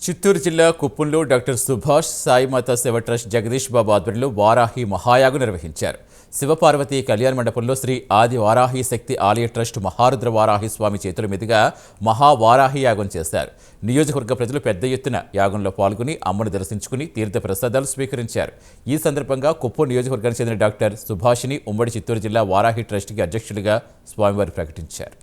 చిత్తూరు జిల్లా కుప్పంలో doctor Subhash Sai Mata Shiva trust Jagadish బాబు ఆధ్వర్యంలో వారాహి మహాయాగం నిర్వహించారు. శివపార్వతి కళ్యాణ మండపంలో శ్రీ ఆది వారాహి శక్తి ఆలయ ట్రస్ట్ మహారుద్ర వారాహి స్వామి చేతుల మీదుగా మహావారాహి యాగం చేశారు. నియోజకవర్గ ప్రజలు పెద్ద ఎత్తున యాగంలో పాల్గొని అమ్మను దర్శించుకుని తీర్థ ప్రసాదాలు స్వీకరించారు. ఈ సందర్భంగా కుప్పం నియోజకవర్గానికి చెందిన డాక్టర్ సుభాష్ని ఉమ్మడి చిత్తూరు జిల్లా వారాహి ట్రస్ట్కి అధ్యక్షుడిగా స్వామివారు ప్రకటించారు.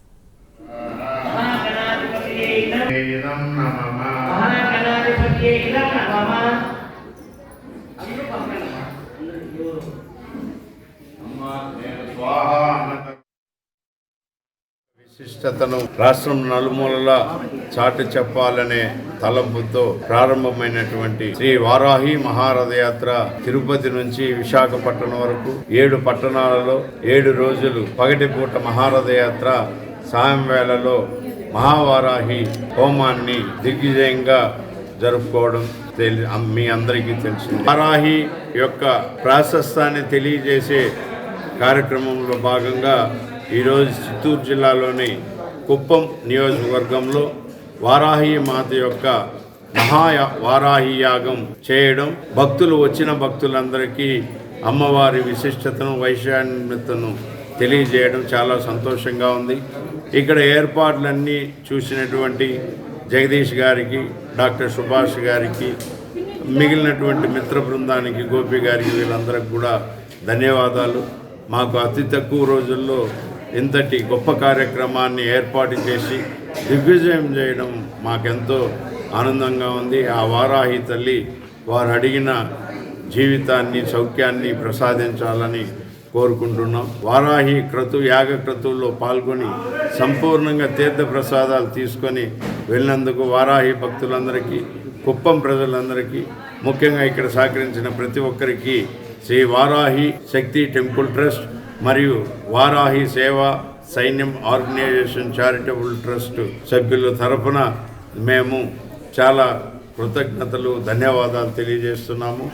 విశిష్టతను రాష్ట్రం నలుమూలలా చాటి చెప్పాలనే తలంపుతో ప్రారంభమైనటువంటి శ్రీ వారాహి మహారథయాత్ర తిరుపతి నుంచి విశాఖపట్నం వరకు 7 పట్టణాలలో 7 రోజులు పగటిపూట మహారథయాత్ర, సాయం వేళలో మహావారాహి హోమాన్ని దిగ్విజయంగా జరుపుకోవడం మీ అందరికీ తెలిసింది. వారాహి యొక్క ప్రాశస్తాన్ని తెలియజేసే కార్యక్రమంలో భాగంగా ఈరోజు చిత్తూరు జిల్లాలోని కుప్పం నియోజకవర్గంలో వారాహి మాత యొక్క వారాహి యాగం చేయడం, వచ్చిన భక్తులందరికీ అమ్మవారి విశిష్టతను, వైశాన్యతను తెలియజేయడం చాలా సంతోషంగా ఉంది. ఇక్కడ ఏర్పాట్లన్నీ చూసినటువంటి జగదీష్ గారికి, డాక్టర్ సుభాష్ గారికి, మిగిలినటువంటి మిత్ర బృందానికి, గోపి గారికి, వీళ్ళందరికీ కూడా ధన్యవాదాలు. మాకు అతి తక్కువ రోజుల్లో ఇంతటి గొప్ప కార్యక్రమాన్ని ఏర్పాటు చేసి దిగ్విజయం చేయడం మాకెంతో ఆనందంగా ఉంది. ఆ వారాహి తల్లి వారు అడిగిన జీవితాన్ని, సౌఖ్యాన్ని ప్రసాదించాలని కోరుకుంటున్నాం. వారాహి యాగ క్రతువుల్లో పాల్గొని సంపూర్ణంగా తీర్థ ప్రసాదాలు తీసుకొని వెళ్ళినందుకు వారాహి భక్తులందరికీ, కుప్పం ప్రజలందరికీ, ముఖ్యంగా ఇక్కడ సహకరించిన ప్రతి ఒక్కరికి శ్రీ వారాహి శక్తి టెంపుల్ ట్రస్ట్ మరియు వారాహి సేవా సైన్యం ఆర్గనైజేషన్ చారిటబుల్ ట్రస్ట్ సభ్యుల తరఫున మేము చాలా కృతజ్ఞతలు, ధన్యవాదాలు తెలియజేస్తున్నాము.